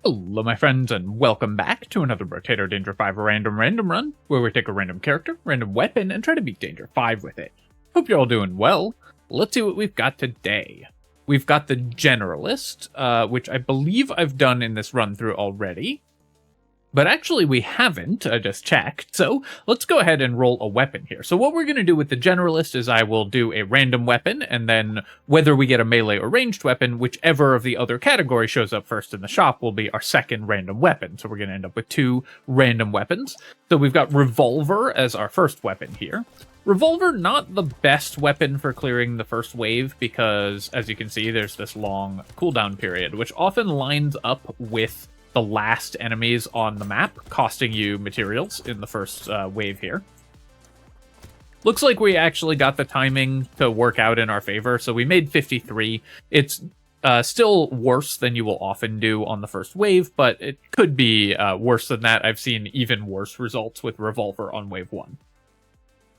Hello my friends, and welcome back to another Brotato Danger 5 random run, where we take a random character, random weapon, and try to beat Danger 5 with it. Hope you're all doing well. Let's see what we've got today. We've got the Generalist, which I believe I've done in this run through already. But actually we haven't, I just checked, so let's go ahead and roll a weapon here. So what we're going to do with the Generalist is I will do a random weapon, and then whether we get a melee or ranged weapon, whichever of the other category shows up first in the shop will be our second random weapon. So we're going to end up with two random weapons. So we've got Revolver as our first weapon here. Revolver, not the best weapon for clearing the first wave because, as you can see, there's this long cooldown period, which often lines up with the last enemies on the map, costing you materials in the first wave here. Looks like we actually got the timing to work out in our favor, so we made 53. It's still worse than you will often do on the first wave, but it could be worse than that. I've seen even worse results with Revolver on wave 1.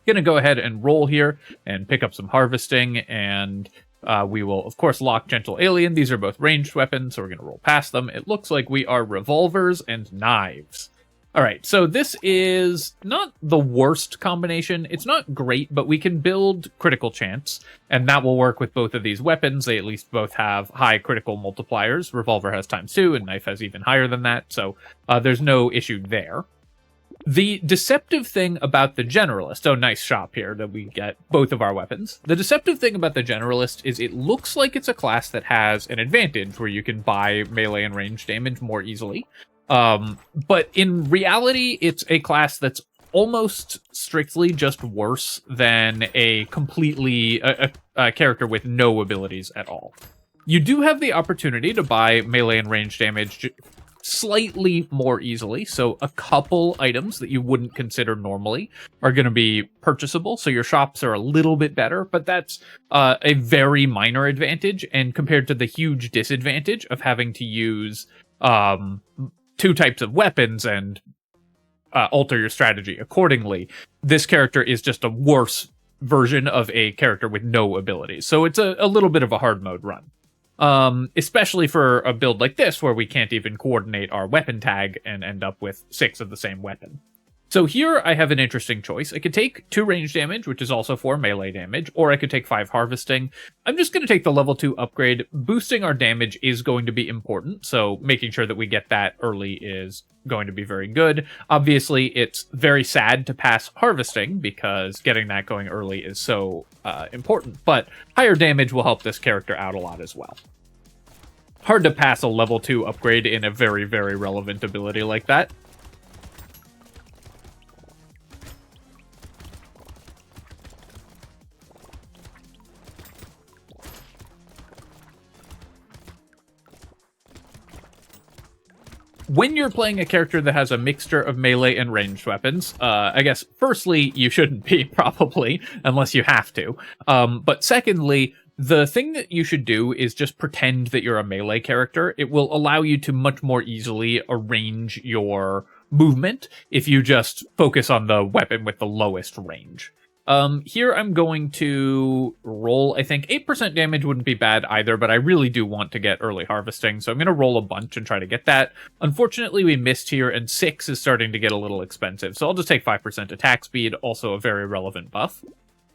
Gonna go ahead and roll here and pick up some harvesting, and we will, of course, lock Gentle Alien. These are both ranged weapons, so we're going to roll past them. It looks like we are revolvers and knives. All right, so this is not the worst combination. It's not great, but we can build critical chance, and that will work with both of these weapons. They at least both have high critical multipliers. Revolver has ×2, and knife has even higher than that, so there's no issue there. The deceptive thing about the Generalist, oh, nice shop here that we get both of our weapons. The deceptive thing about the Generalist is it looks like it's a class that has an advantage where you can buy melee and range damage more easily. But in reality, it's a class that's almost strictly just worse than a completely a character with no abilities at all. You do have the opportunity to buy melee and range damage slightly more easily, so a couple items that you wouldn't consider normally are going to be purchasable, so your shops are a little bit better, but that's a very minor advantage, and compared to the huge disadvantage of having to use two types of weapons and alter your strategy accordingly, this character is just a worse version of a character with no abilities, so it's a little bit of a hard mode run. Especially for a build like this, where we can't even coordinate our weapon tag and end up with 6 of the same weapon. So here I have an interesting choice. I could take 2 range damage, which is also 4 melee damage, or I could take 5 harvesting. I'm just going to take the level 2 upgrade. Boosting our damage is going to be important, so making sure that we get that early is going to be very good. Obviously, it's very sad to pass harvesting, because getting that going early is so important, but higher damage will help this character out a lot as well. Hard to pass a level 2 upgrade in a very, very relevant ability like that. When you're playing a character that has a mixture of melee and ranged weapons, I guess, firstly, you shouldn't be, probably, unless you have to. But secondly, the thing that you should do is just pretend that you're a melee character. It will allow you to much more easily arrange your movement if you just focus on the weapon with the lowest range. Here I'm going to roll, I think 8% damage wouldn't be bad either, but I really do want to get early harvesting, so I'm going to roll a bunch and try to get that. Unfortunately, we missed here, and 6 is starting to get a little expensive, so I'll just take 5% attack speed, also a very relevant buff.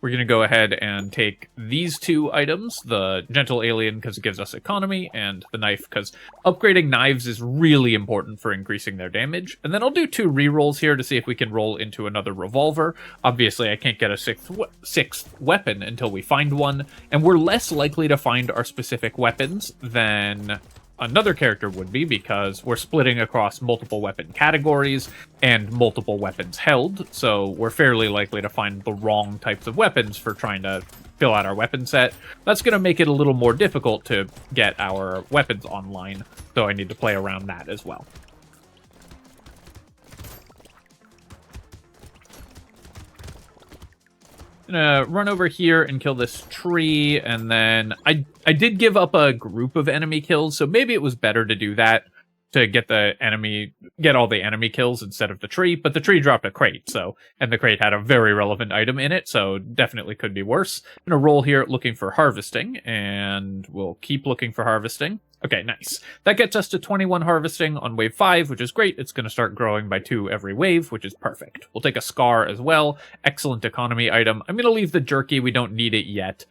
We're going to go ahead and take these 2 items, the Gentle Alien because it gives us economy, and the knife because upgrading knives is really important for increasing their damage. And then I'll do 2 rerolls here to see if we can roll into another Revolver. Obviously, I can't get a sixth weapon until we find one, and we're less likely to find our specific weapons than another character would be, because we're splitting across multiple weapon categories and multiple weapons held, so we're fairly likely to find the wrong types of weapons for trying to fill out our weapon set. That's going to make it a little more difficult to get our weapons online, so I need to play around that as well. Gonna run over here and kill this tree, and then I did give up a group of enemy kills, so maybe it was better to do that to get all the enemy kills instead of the tree, but the tree dropped a crate, and the crate had a very relevant item in it, so definitely could be worse. I'm gonna roll here looking for harvesting, and we'll keep looking for harvesting. Okay, nice. That gets us to 21 harvesting on wave 5, which is great. It's going to start growing by 2 every wave, which is perfect. We'll take a Scar as well. Excellent economy item. I'm going to leave the Jerky. We don't need it yet.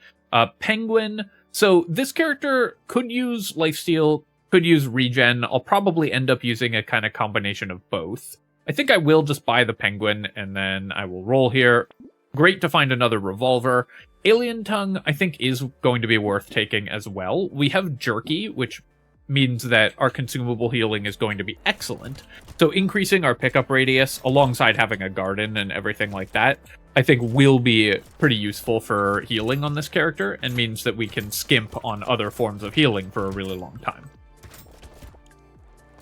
Penguin. So this character could use lifesteal, could use regen. I'll probably end up using a kind of combination of both. I think I will just buy the Penguin, and then I will roll here. Great to find another Revolver. Alien Tongue, I think, is going to be worth taking as well. We have Jerky, which means that our consumable healing is going to be excellent. So increasing our pickup radius, alongside having a garden and everything like that, I think will be pretty useful for healing on this character, and means that we can skimp on other forms of healing for a really long time.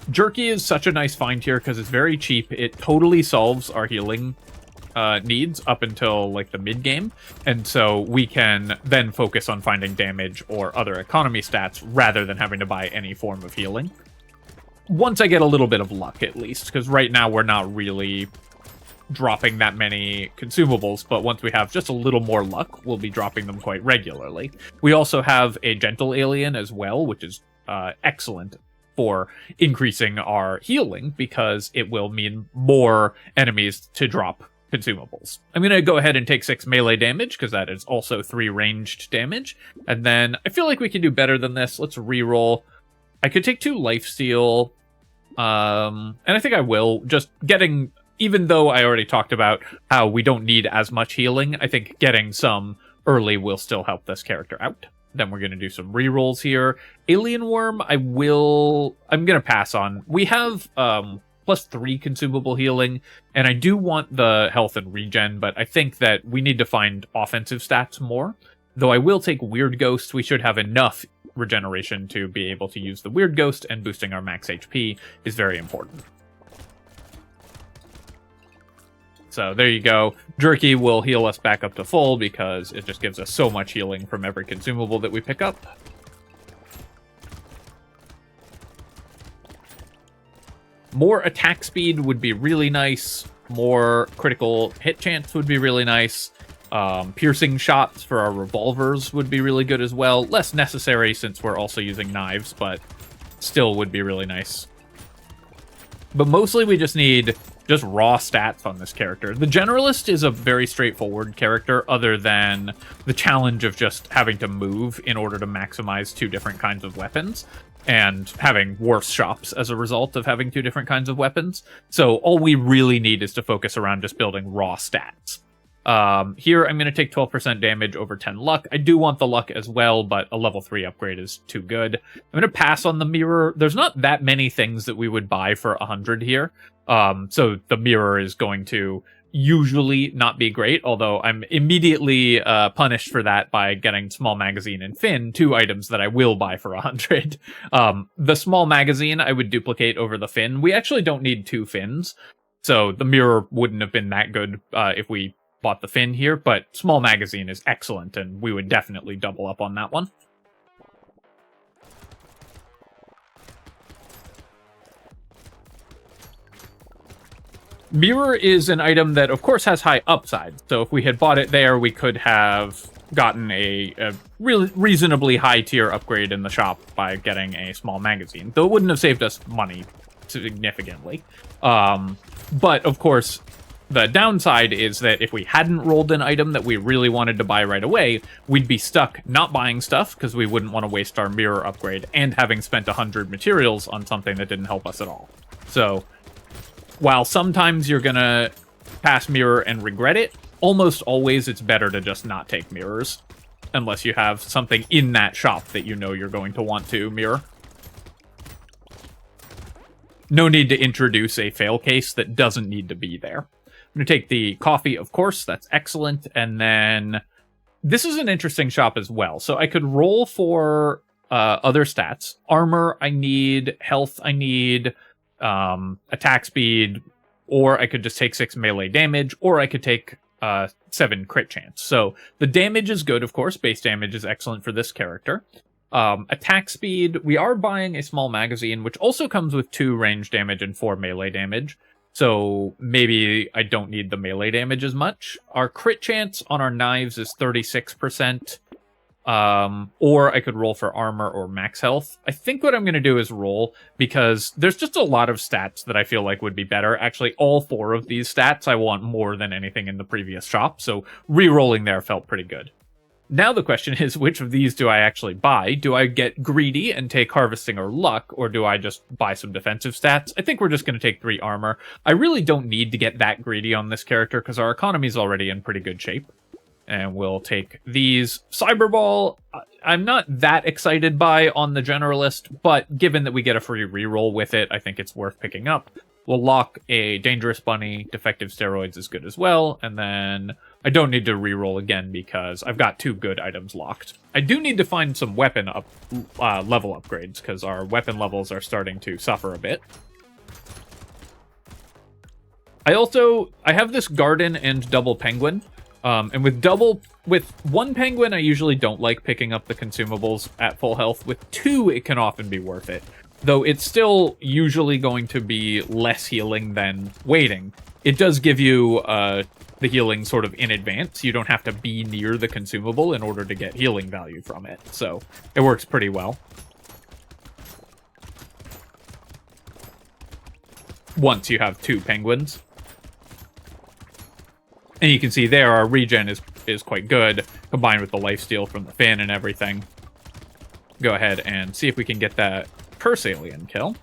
Jerky is such a nice find here because it's very cheap. It totally solves our healing needs up until like the mid game, and so we can then focus on finding damage or other economy stats rather than having to buy any form of healing. Once I get a little bit of luck, at least, because right now we're not really dropping that many consumables, but once we have just a little more luck, we'll be dropping them quite regularly. We also have a gentle alien as well, which is excellent for increasing our healing because it will mean more enemies to drop consumables. I'm going to go ahead and take 6 melee damage because that is also 3 ranged damage. And then I feel like we can do better than this. Let's reroll. I could take 2 lifesteal. And I think I will. Just getting, even though I already talked about how we don't need as much healing, I think getting some early will still help this character out. Then we're going to do some rerolls here. Alien Worm, I'm going to pass on. We have plus 3 consumable healing, and I do want the health and regen, but I think that we need to find offensive stats more. Though I will take Weird Ghost. We should have enough regeneration to be able to use the Weird Ghost, and boosting our max HP is very important. So there you go. Jerky will heal us back up to full because it just gives us so much healing from every consumable that we pick up. More attack speed would be really nice. More critical hit chance would be really nice. Piercing shots for our revolvers would be really good as well. Less necessary since we're also using knives, but still would be really nice. But mostly we just need just raw stats on this character. The Generalist is a very straightforward character, other than the challenge of just having to move in order to maximize 2 different kinds of weapons, and having worse shops as a result of having 2 different kinds of weapons. So all we really need is to focus around just building raw stats. Here I'm going to take 12% damage over 10 luck. I do want the luck as well, but a level 3 upgrade is too good. I'm going to pass on the mirror. There's not that many things that we would buy for 100 here. So the mirror is going to usually not be great, although I'm immediately punished for that by getting small magazine and fin, 2 items that I will buy for 100. The small magazine I would duplicate over the fin. We actually don't need 2 fins, so the mirror wouldn't have been that good if we bought the fin here, but small magazine is excellent, and we would definitely double up on that one. Mirror is an item that, of course, has high upside. So if we had bought it there, we could have gotten a really reasonably high tier upgrade in the shop by getting a small magazine, though it wouldn't have saved us money significantly. But of course, the downside is that if we hadn't rolled an item that we really wanted to buy right away, we'd be stuck not buying stuff because we wouldn't want to waste our mirror upgrade, and having spent 100 materials on something that didn't help us at all. So while sometimes you're gonna pass mirror and regret it, almost always it's better to just not take mirrors, unless you have something in that shop that you know you're going to want to mirror. No need to introduce a fail case that doesn't need to be there. I'm going to take the coffee, of course, that's excellent, and then this is an interesting shop as well. So I could roll for other stats. Armor I need, health I need, attack speed, or I could just take 6 melee damage, or I could take 7 crit chance. So the damage is good, of course. Base damage is excellent for this character. Attack speed, we are buying a small magazine, which also comes with 2 range damage and 4 melee damage. So maybe I don't need the melee damage as much. Our crit chance on our knives is 36%. or I could roll for armor or max health. I think what I'm going to do is roll, because there's just a lot of stats that I feel like would be better. Actually, all 4 of these stats I want more than anything in the previous shop, so re-rolling there felt pretty good. Now the question is, which of these do I actually buy? Do I get greedy and take harvesting or luck, or do I just buy some defensive stats? I think we're just going to take 3 armor. I really don't need to get that greedy on this character, because our economy's already in pretty good shape. And we'll take these. Cyberball, I'm not that excited by on the Generalist, but given that we get a free reroll with it, I think it's worth picking up. We'll lock a Dangerous Bunny. Defective Steroids is good as well. And then I don't need to reroll again because I've got 2 good items locked. I do need to find some weapon level upgrades, because our weapon levels are starting to suffer a bit. I have this Garden and Double Penguin. And with 1 penguin, I usually don't like picking up the consumables at full health. With 2, it can often be worth it. Though it's still usually going to be less healing than waiting. It does give you the healing sort of in advance. You don't have to be near the consumable in order to get healing value from it. So it works pretty well. Once you have 2 penguins. And you can see there our regen is quite good, combined with the lifesteal from the fin and everything. Go ahead and see if we can get that curse alien kill.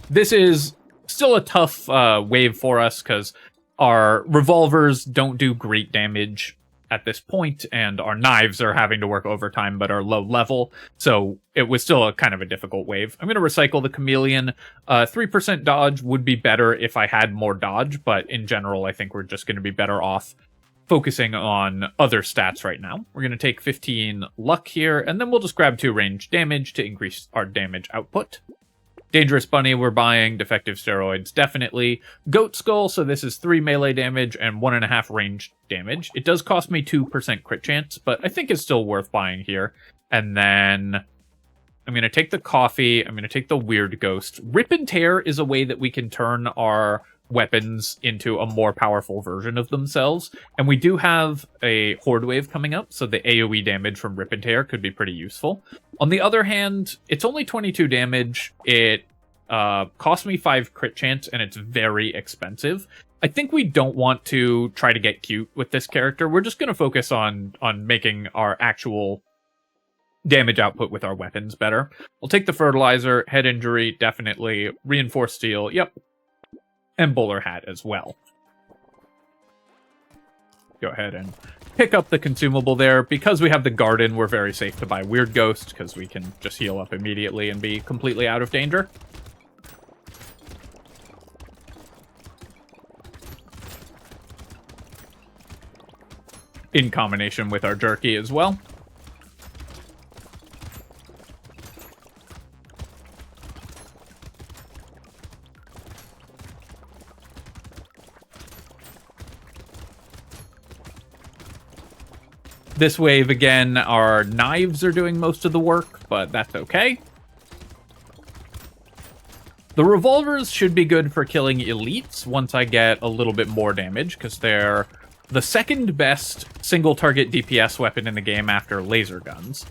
This is still a tough wave for us, because our revolvers don't do great damage at this point, and our knives are having to work overtime but are low level, so it was still a kind of a difficult wave. I'm going to recycle the chameleon. 3% dodge would be better if I had more dodge, but in general I think we're just going to be better off focusing on other stats right now. We're going to take 15 luck here, and then we'll just grab 2 ranged damage to increase our damage output. Dangerous Bunny we're buying, Defective Steroids definitely. Goat Skull, so this is 3 melee damage and 1.5 ranged damage. It does cost me 2% crit chance, but I think it's still worth buying here. And then I'm going to take the coffee, I'm going to take the Weird Ghost. Rip and Tear is a way that we can turn our weapons into a more powerful version of themselves. And we do have a Horde Wave coming up, so the AoE damage from Rip and Tear could be pretty useful. On the other hand, it's only 22 damage. It costs me 5 crit chance, and it's very expensive. I think we don't want to try to get cute with this character. We're just going to focus on making our actual damage output with our weapons better. We'll take the Fertilizer, Head Injury, definitely. Reinforced Steel, yep. And Bowler Hat as well. Go ahead and pick up the consumable there. Because we have the Garden, we're very safe to buy Weird Ghost, because we can just heal up immediately and be completely out of danger. In combination with our Jerky as well. This wave, again, our knives are doing most of the work, but that's okay. The revolvers should be good for killing elites once I get a little bit more damage, because they're the second best single target DPS weapon in the game after laser guns.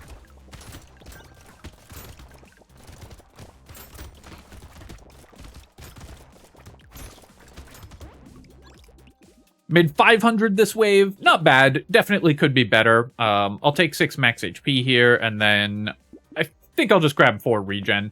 Mid 500 this wave, not bad. Definitely could be better. I'll take 6 max HP here, and then I think I'll just grab 4 regen.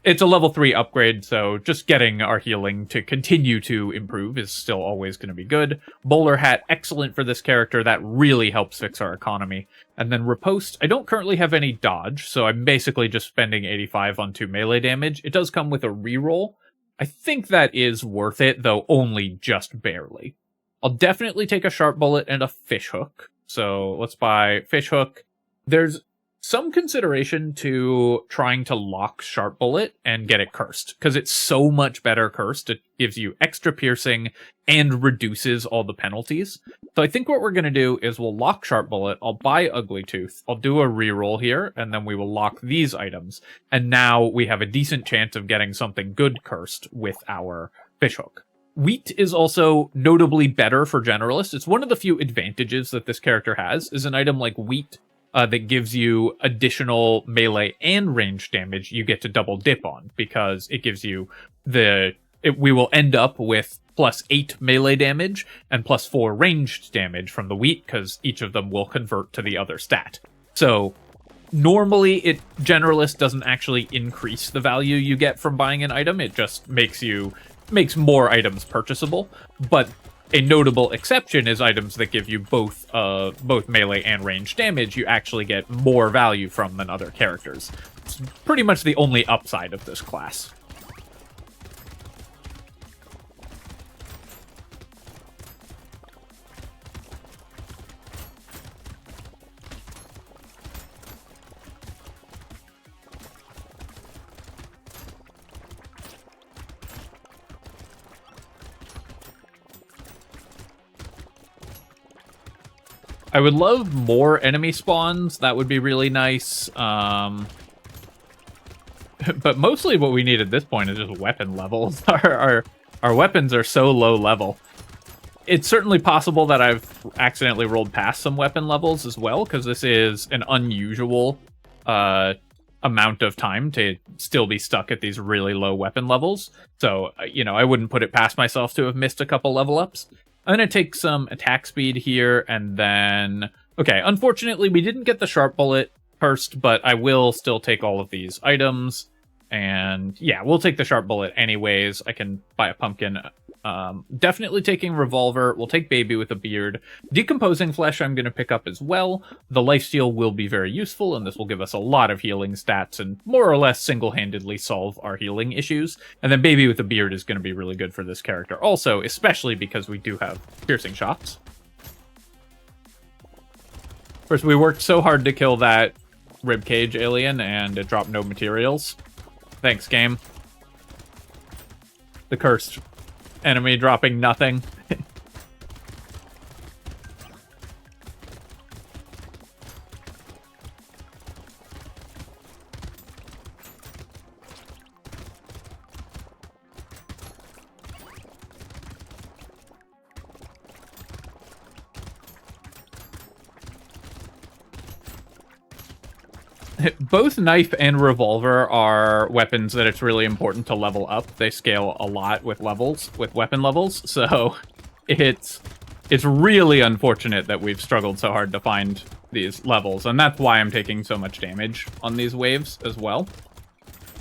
It's a level 3 upgrade, so just getting our healing to continue to improve is still always going to be good. Bowler Hat, excellent for this character. That really helps fix our economy. And then Riposte, I don't currently have any dodge, so I'm basically just spending 85 on 2 melee damage. It does come with a reroll. I think that is worth it, though only just barely. I'll definitely take a Sharp Bullet and a Fish Hook. So let's buy Fish Hook. There's some consideration to trying to lock Sharp Bullet and get it cursed, because it's so much better cursed. It gives you extra piercing and reduces all the penalties. So I think what we're going to do is we'll lock Sharp Bullet. I'll buy Ugly Tooth. I'll do a reroll here, and then we will lock these items. And now we have a decent chance of getting something good cursed with our Fish Hook. Wheat is also notably better for Generalist. It's one of the few advantages that this character has, is an item like Wheat that gives you additional melee and range damage you get to double dip on, because it gives you we will end up with +8 melee damage and +4 ranged damage from the Wheat, because each of them will convert to the other stat. So normally Generalist doesn't actually increase the value you get from buying an item, it just makes more items purchasable. But a notable exception is items that give you both melee and range damage. You actually get more value from than other characters. It's pretty much the only upside of this class. I would love more enemy spawns. That would be really nice. But mostly what we need at this point is just weapon levels. Our weapons are so low level. It's certainly possible that I've accidentally rolled past some weapon levels as well, because this is an unusual amount of time to still be stuck at these really low weapon levels. So, I wouldn't put it past myself to have missed a couple level ups. I'm going to take some attack speed here, and then... Okay, unfortunately, we didn't get the sharp bullet first, but I will still take all of these items. And yeah, we'll take the sharp bullet anyways. I can buy a pumpkin. Definitely taking Revolver. We'll take Baby with a Beard. Decomposing Flesh I'm going to pick up as well. The Lifesteal will be very useful, and this will give us a lot of healing stats and more or less single-handedly solve our healing issues. And then Baby with a Beard is going to be really good for this character also, especially because we do have piercing shots. Of course, we worked so hard to kill that ribcage alien, and it dropped no materials. Thanks, game. The cursed enemy dropping nothing. Both Knife and Revolver are weapons that it's really important to level up. They scale a lot with weapon levels, so it's really unfortunate that we've struggled so hard to find these levels, and that's why I'm taking so much damage on these waves as well.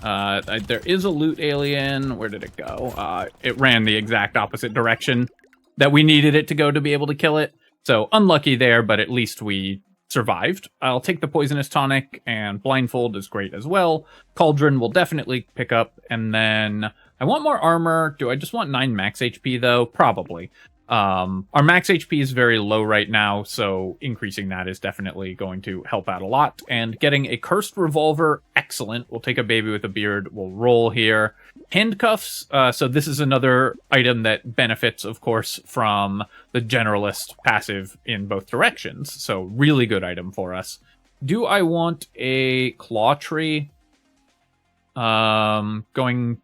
There is a loot alien. Where did it go? It ran the exact opposite direction that we needed it to go to be able to kill it, so unlucky there, but at least we survived. I'll take the Poisonous Tonic, and Blindfold is great as well. Cauldron will definitely pick up, and then I want more armor. Do I just want 9 max HP though? Probably. Our max HP is very low right now, so increasing that is definitely going to help out a lot. And getting a Cursed Revolver, excellent. We'll take a Baby with a Beard. We'll roll here. Handcuffs, so this is another item that benefits, of course, from the Generalist passive in both directions. So really good item for us. Do I want a Claw Tree? Increasing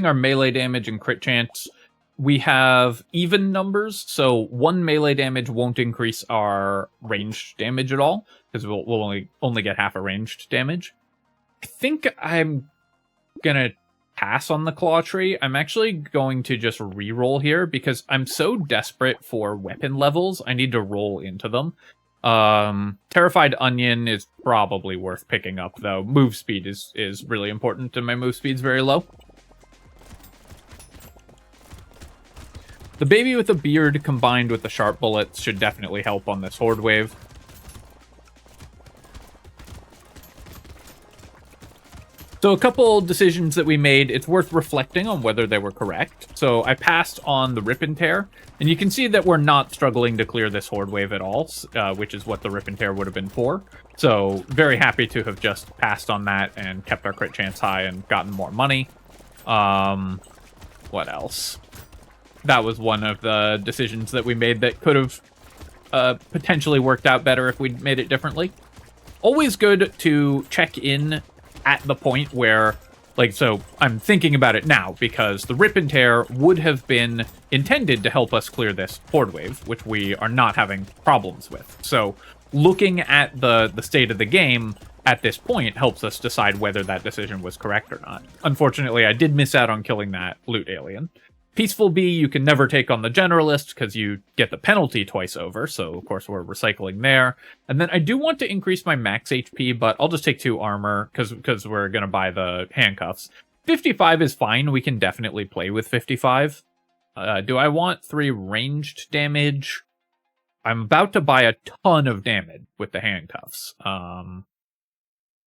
our melee damage and crit chance. We have even numbers, so 1 melee damage won't increase our ranged damage at all, because we'll only get half a ranged damage. I think I'm gonna pass on the Claw Tree. I'm actually going to just re-roll here, because I'm so desperate for weapon levels, I need to roll into them. Terrified Onion is probably worth picking up, though. Move speed is really important, and my move speed's very low. The Baby with a Beard combined with the sharp bullets should definitely help on this horde wave. So a couple decisions that we made, it's worth reflecting on whether they were correct. So I passed on the Rip and Tear, and you can see that we're not struggling to clear this horde wave at all, which is what the Rip and Tear would have been for. So very happy to have just passed on that and kept our crit chance high and gotten more money. What else? That was one of the decisions that we made that could have potentially worked out better if we'd made it differently. Always good to check in at the point where Like, so I'm thinking about it now, because the Rip and Tear would have been intended to help us clear this Horde Wave, which we are not having problems with. So looking at the state of the game at this point helps us decide whether that decision was correct or not. Unfortunately, I did miss out on killing that loot alien. Peaceful Bee, you can never take on the Generalist because you get the penalty twice over, so of course we're recycling there. And then I do want to increase my max HP, but I'll just take 2 armor because we're going to buy the handcuffs. 55 is fine, we can definitely play with 55. Do I want 3 ranged damage? I'm about to buy a ton of damage with the handcuffs.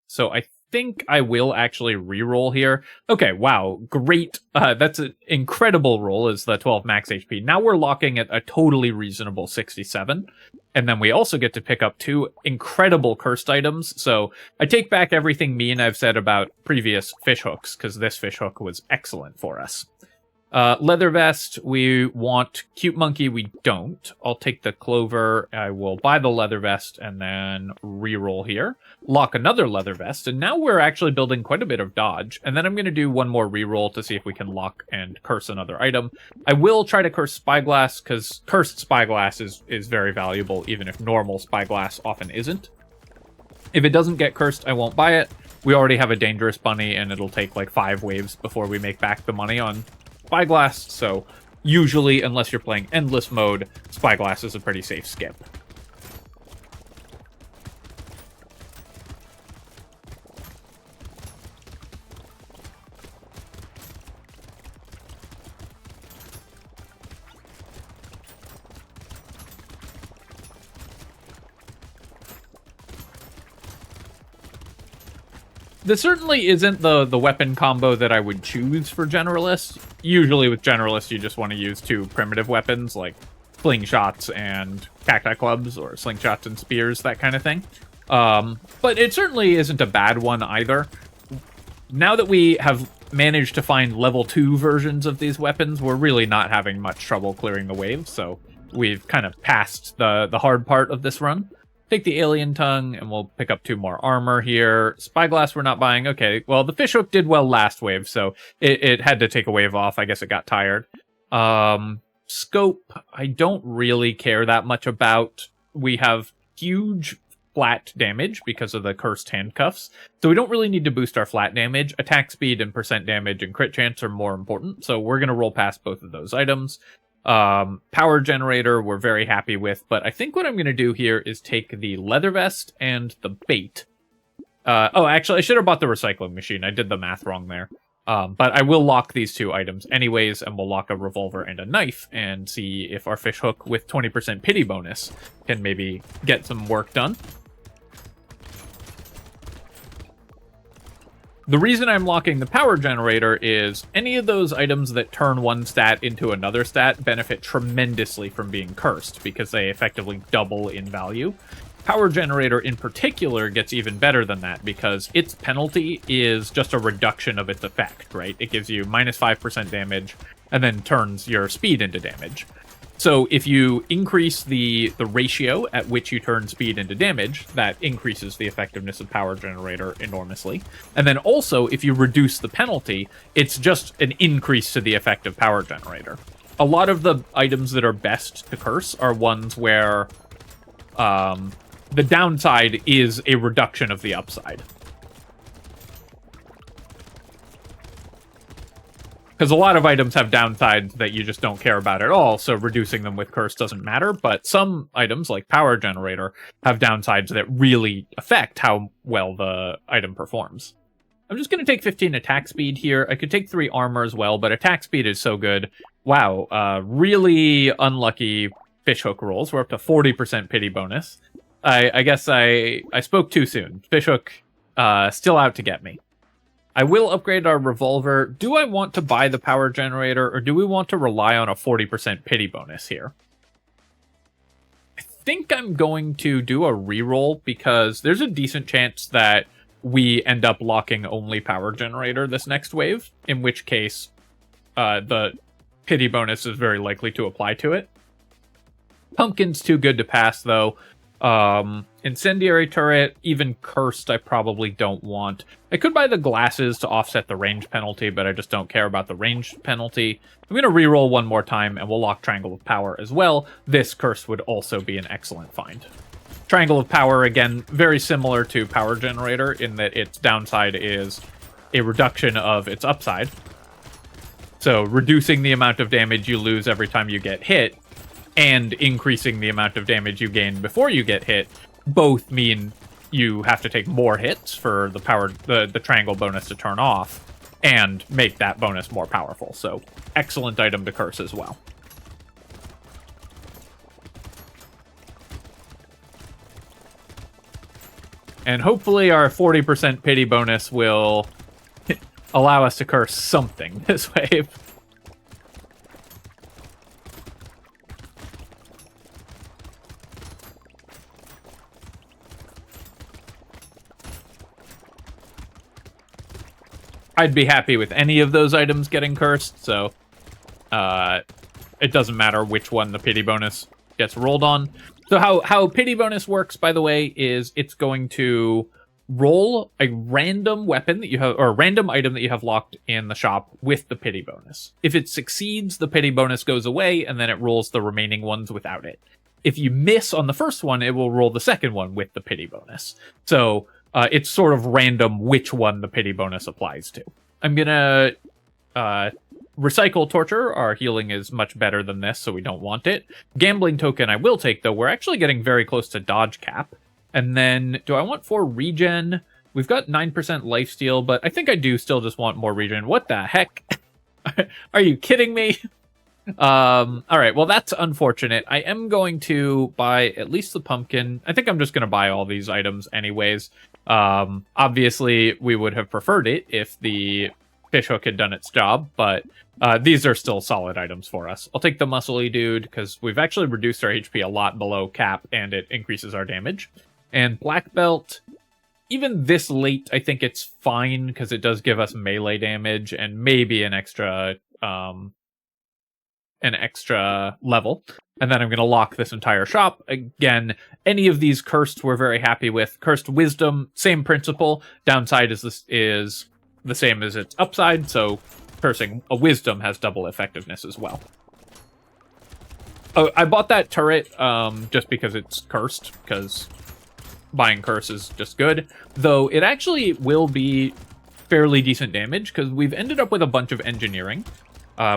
So I think I will actually re-roll here. Okay, wow, great. That's an incredible roll, is the 12 max HP. Now we're locking at a totally reasonable 67. And then we also get to pick up 2 incredible cursed items. So I take back everything mean I've said about previous fish hooks, because this fish hook was excellent for us. Leather vest, we want cute monkey, we don't. I'll take the clover, I will buy the leather vest, and then re-roll here. Lock another leather vest, and now we're actually building quite a bit of dodge. And then I'm going to do one more re-roll to see if we can lock and curse another item. I will try to curse Spyglass, because cursed Spyglass is very valuable, even if normal Spyglass often isn't. If it doesn't get cursed, I won't buy it. We already have a dangerous bunny, and it'll take like 5 waves before we make back the money on Spyglass, so usually, unless you're playing endless mode, Spyglass is a pretty safe skip. This certainly isn't the weapon combo that I would choose for Generalist. Usually with Generalist, you just want to use 2 primitive weapons, like slingshots and cacti clubs, or slingshots and spears, that kind of thing. But it certainly isn't a bad one either. Now that we have managed to find level 2 versions of these weapons, we're really not having much trouble clearing the waves, so we've kind of passed the hard part of this run. Take the alien tongue, and we'll pick up 2 more armor here. Spyglass we're not buying. Okay, well, the fishhook did well last wave, so it had to take a wave off. I guess it got tired. Scope, I don't really care that much about. We have huge flat damage because of the cursed handcuffs, so we don't really need to boost our flat damage. Attack speed and percent damage and crit chance are more important, so we're going to roll past both of those items. Power generator we're very happy with, but I think what I'm going to do here is take the leather vest and the bait. Oh, actually, I should have bought the recycling machine. I did the math wrong there. But I will lock these 2 items anyways, and we'll lock a revolver and a knife and see if our fish hook with 20% pity bonus can maybe get some work done. The reason I'm locking the power generator is any of those items that turn one stat into another stat benefit tremendously from being cursed, because they effectively double in value. Power generator in particular gets even better than that, because its penalty is just a reduction of its effect, right? It gives you minus 5% damage, and then turns your speed into damage. So if you increase the ratio at which you turn speed into damage, that increases the effectiveness of Power Generator enormously. And then also, if you reduce the penalty, it's just an increase to the effect of Power Generator. A lot of the items that are best to curse are ones where the downside is a reduction of the upside. Because a lot of items have downsides that you just don't care about at all, so reducing them with curse doesn't matter. But some items, like Power Generator, have downsides that really affect how well the item performs. I'm just going to take 15 attack speed here. I could take 3 armor as well, but attack speed is so good. Wow, really unlucky fishhook rolls. We're up to 40% pity bonus. I guess I spoke too soon. Fishhook still out to get me. I will upgrade our revolver. Do I want to buy the power generator, or do we want to rely on a 40% pity bonus here? I think I'm going to do a reroll, because there's a decent chance that we end up locking only power generator this next wave, in which case the pity bonus is very likely to apply to it. Pumpkin's too good to pass, though. Incendiary turret, even cursed, I probably don't want. I could buy the glasses to offset the range penalty, but I just don't care about the range penalty. I'm going to reroll one more time, and we'll lock Triangle of Power as well. This curse would also be an excellent find. Triangle of Power, again, very similar to Power Generator in that its downside is a reduction of its upside. So reducing the amount of damage you lose every time you get hit, and increasing the amount of damage you gain before you get hit, both mean you have to take more hits for the triangle bonus to turn off, and make that bonus more powerful. So, excellent item to curse as well. And hopefully our 40% pity bonus will allow us to curse something this wave. I'd be happy with any of those items getting cursed, so it doesn't matter which one the pity bonus gets rolled on. So how pity bonus works, by the way, is it's going to roll a random weapon that you have, or a random item that you have locked in the shop with the pity bonus. If it succeeds, the pity bonus goes away, and then it rolls the remaining ones without it. If you miss on the first one, it will roll the second one with the pity bonus. So it's sort of random which one the pity bonus applies to. I'm gonna recycle Torture. Our healing is much better than this, so we don't want it. Gambling Token I will take, though. We're actually getting very close to dodge cap. And then, do I want 4 regen? We've got 9% lifesteal, but I think I do still just want more regen. What the heck? Are you kidding me? Alright, well that's unfortunate. I am going to buy at least the pumpkin. I think I'm just going to buy all these items anyways. Obviously, we would have preferred it if the fishhook had done its job, but these are still solid items for us. I'll take the muscly dude, because we've actually reduced our HP a lot below cap, and it increases our damage. And black belt, even this late, I think it's fine, because it does give us melee damage, and maybe an extra level. And then I'm going to lock this entire shop. Again, any of these cursed we're very happy with. Cursed wisdom, same principle. Downside is the same as its upside, so cursing a wisdom has double effectiveness as well. Oh, I bought that turret just because it's cursed, because buying curse is just good. Though it actually will be fairly decent damage, because we've ended up with a bunch of engineering.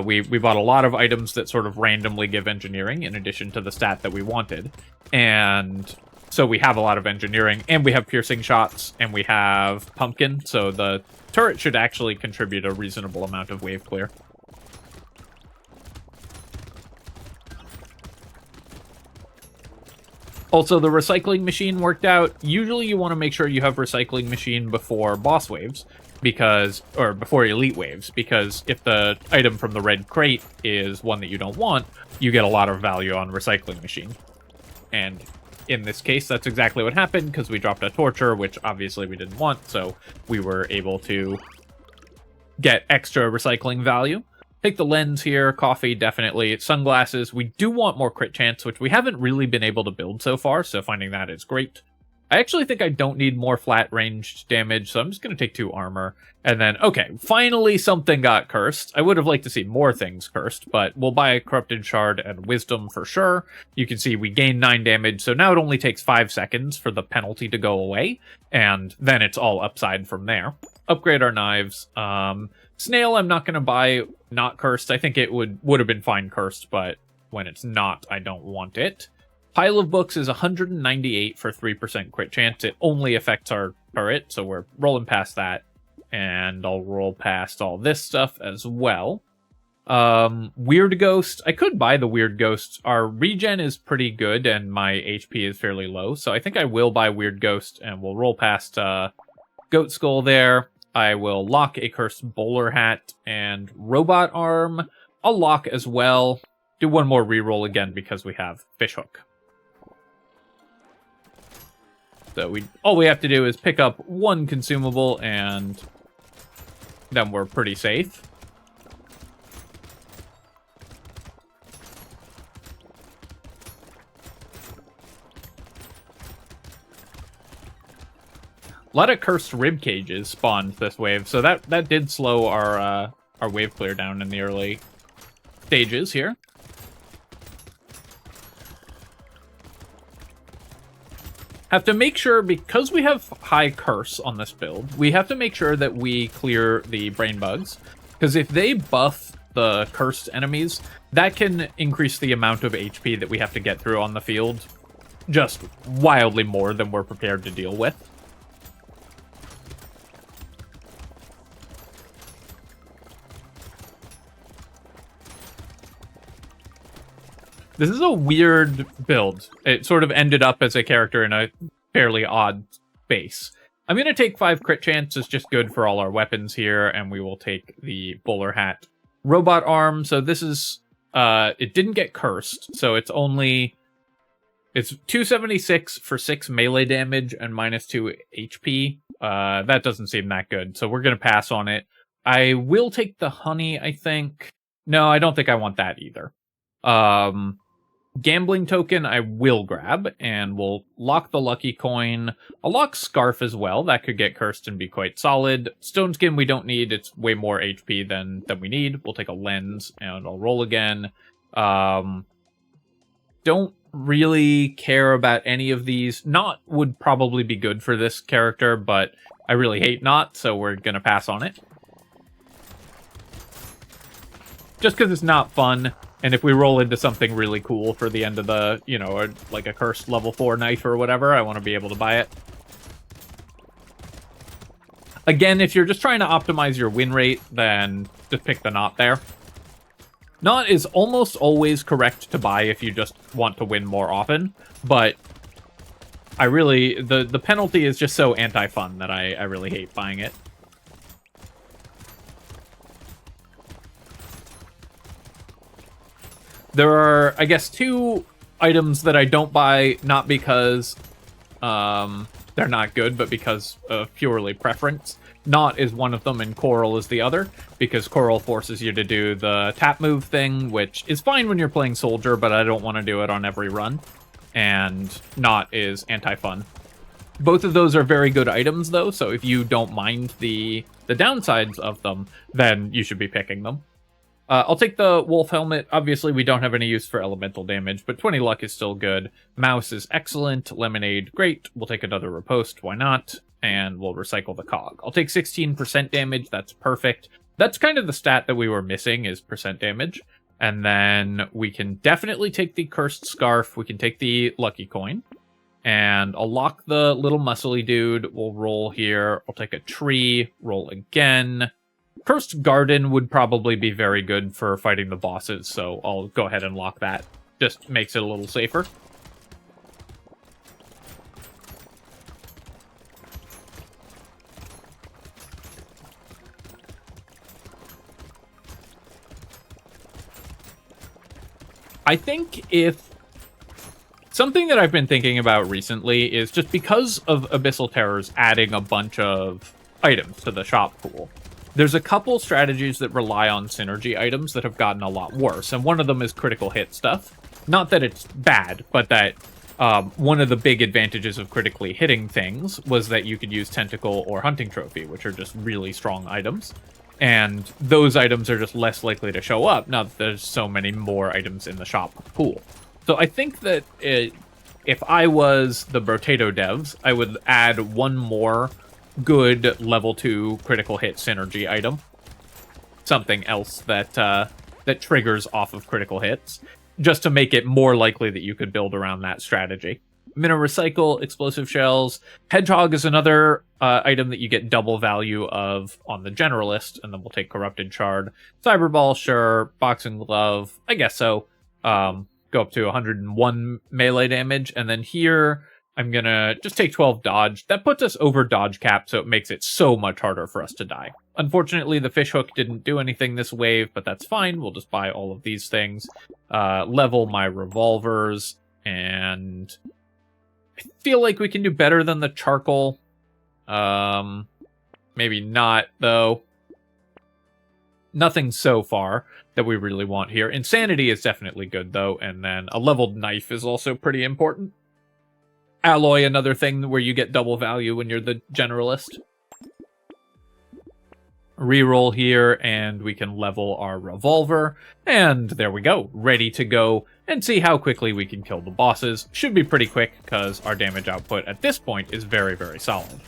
We bought a lot of items that sort of randomly give engineering in addition to the stat that we wanted. And so we have a lot of engineering, and we have piercing shots, and we have pumpkin. So the turret should actually contribute a reasonable amount of wave clear. Also, the recycling machine worked out. Usually you want to make sure you have recycling machine before boss waves, or before elite waves, because if the item from the red crate is one that you don't want, you get a lot of value on recycling machine. And in this case, that's exactly what happened, because we dropped a torture, which obviously we didn't want, so we were able to get extra recycling value. Take the lens here, coffee, definitely. Sunglasses, we do want more crit chance, which we haven't really been able to build so far, so finding that is great. I actually think I don't need more flat ranged damage, so I'm just going to take 2 armor. And then, okay, finally something got cursed. I would have liked to see more things cursed, but we'll buy a Corrupted Shard and Wisdom for sure. You can see we gain 9 damage, so now it only takes 5 seconds for the penalty to go away, and then it's all upside from there. Upgrade our knives. Snail I'm not going to buy not cursed. I think it would have been fine cursed, but when it's not, I don't want it. Pile of Books is 198 for 3% crit chance. It only affects our turret, so we're rolling past that. And I'll roll past all this stuff as well. Weird Ghost. I could buy the Weird Ghost. Our regen is pretty good, and my HP is fairly low, so I think I will buy Weird Ghost, and we'll roll past Goat Skull there. I will lock a Cursed Bowler Hat and Robot Arm. I'll lock as well. Do one more reroll again because we have Fishhook. So all we have to do is pick up 1 consumable, and then we're pretty safe. A lot of cursed rib cages spawned this wave, so that did slow our wave clear down in the early stages here. Have to make sure, because we have high curse on this build, we have to make sure that we clear the brain bugs, because if they buff the cursed enemies, that can increase the amount of HP that we have to get through on the field just wildly more than we're prepared to deal with. This is a weird build. It sort of ended up as a character in a fairly odd space. I'm going to take 5 crit chance. It's just good for all our weapons here, and we will take the bowler hat. Robot arm, so this is... it didn't get cursed, so it's only... It's 276 for 6 melee damage and minus 2 HP. That doesn't seem that good, so we're going to pass on it. I will take the honey, I think. No, I don't think I want that either. Gambling token I will grab, and we'll lock the lucky coin. I'll lock scarf as well. That could get cursed and be quite solid. Stone skin we don't need. It's way more HP than we need. We'll take a lens, and I'll roll again. Don't really care about any of these. Not would probably be good for this character, but I really hate not, so we're gonna pass on it. Just because it's not fun. And if we roll into something really cool for the end of the, you know, like a cursed level 4 knife or whatever, I want to be able to buy it. Again, if you're just trying to optimize your win rate, then just pick the knot there. Knot is almost always correct to buy if you just want to win more often, but I really, the penalty is just so anti-fun that I really hate buying it. There are, I guess, 2 items that I don't buy, not because they're not good, but because of purely preference. Knot is one of them, and Coral is the other, because Coral forces you to do the tap move thing, which is fine when you're playing Soldier, but I don't want to do it on every run. And Knot is anti-fun. Both of those are very good items, though, so if you don't mind the downsides of them, then you should be picking them. I'll take the Wolf Helmet. Obviously, we don't have any use for elemental damage, but 20 luck is still good. Mouse is excellent. Lemonade, great. We'll take another Riposte, why not? And we'll recycle the cog. I'll take 16% damage. That's perfect. That's kind of the stat that we were missing, is percent damage. And then we can definitely take the Cursed Scarf. We can take the Lucky Coin. And I'll lock the little muscly dude. We'll roll here. I'll take a tree. Roll again. Cursed Garden would probably be very good for fighting the bosses, so I'll go ahead and lock that. Just makes it a little safer. I think if... Something that I've been thinking about recently is just because of Abyssal Terrors adding a bunch of items to the shop pool. There's a couple strategies that rely on synergy items that have gotten a lot worse, and one of them is critical hit stuff. Not that it's bad, but that one of the big advantages of critically hitting things was that you could use Tentacle or Hunting Trophy, which are just really strong items. And those items are just less likely to show up, now that there's so many more items in the shop pool. So I think that if I was the Brotato devs, I would add one more good level 2 critical hit synergy item. Something else that that triggers off of critical hits, just to make it more likely that you could build around that strategy. Mina Recycle, Explosive Shells. Hedgehog is another item that you get double value of on the Generalist, and then we'll take Corrupted Shard. Cyberball, sure. Boxing Glove, I guess so. Go up to 101 melee damage, and then here I'm gonna just take 12 dodge. That puts us over dodge cap, so it makes it so much harder for us to die. Unfortunately, the fishhook didn't do anything this wave, but that's fine. We'll just buy all of these things. Level my revolvers, and I feel like we can do better than the charcoal. Maybe not, though. Nothing so far that we really want here. Insanity is definitely good, though, and then a leveled knife is also pretty important. Alloy, another thing where you get double value when you're the Generalist. Reroll here, and we can level our Revolver. And there we go, ready to go and see how quickly we can kill the bosses. Should be pretty quick, because our damage output at this point is very, very solid.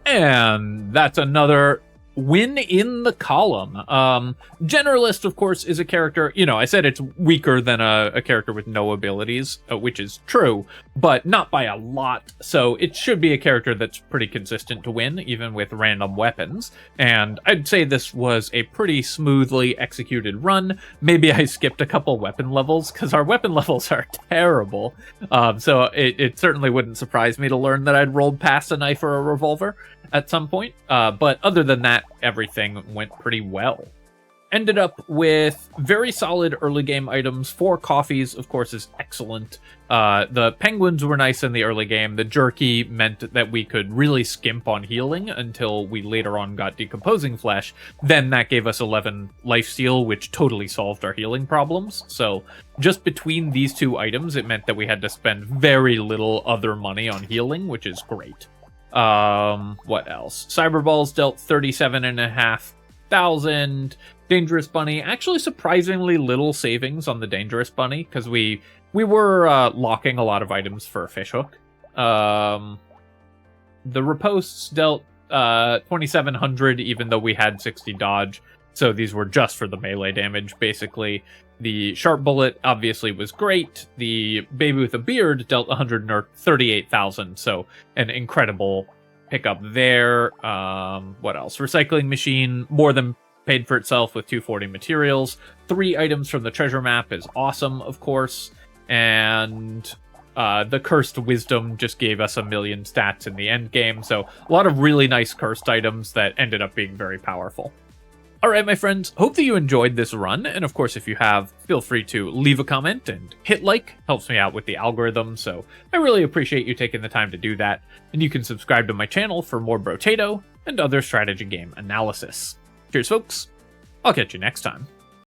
And that's another win in the column. Generalist, of course, is a character, you know, I said it's weaker than a character with no abilities, which is true, but not by a lot, so it should be a character that's pretty consistent to win, even with random weapons, and I'd say this was a pretty smoothly executed run. Maybe I skipped a couple weapon levels, because our weapon levels are terrible, so it certainly wouldn't surprise me to learn that I'd rolled past a knife or a revolver at some point, but other than that, everything went pretty well. Ended up with very solid early game items. 4 coffees, of course, is excellent. The penguins were nice in the early game. The jerky meant that we could really skimp on healing until we later on got decomposing flesh. Then that gave us 11 lifesteal, which totally solved our healing problems. So just between these 2 items, it meant that we had to spend very little other money on healing, which is great. What else? Cyberballs dealt 37,500. Dangerous Bunny, actually surprisingly little savings on the Dangerous Bunny, because we were locking a lot of items for a fishhook. The Ripostes dealt 2,700, even though we had 60 dodge, so these were just for the melee damage, basically. The Sharp Bullet obviously was great. The Baby with a Beard dealt 138,000, so an incredible pickup there. What else? Recycling Machine, more than paid for itself with 240 materials. 3 items from the treasure map is awesome, of course. And the Cursed Wisdom just gave us 1 million stats in the end game. So a lot of really nice cursed items that ended up being very powerful. Alright, my friends, hope that you enjoyed this run, and of course if you have, feel free to leave a comment and hit like, helps me out with the algorithm, so I really appreciate you taking the time to do that, and you can subscribe to my channel for more Brotato and other strategy game analysis. Cheers folks, I'll catch you next time.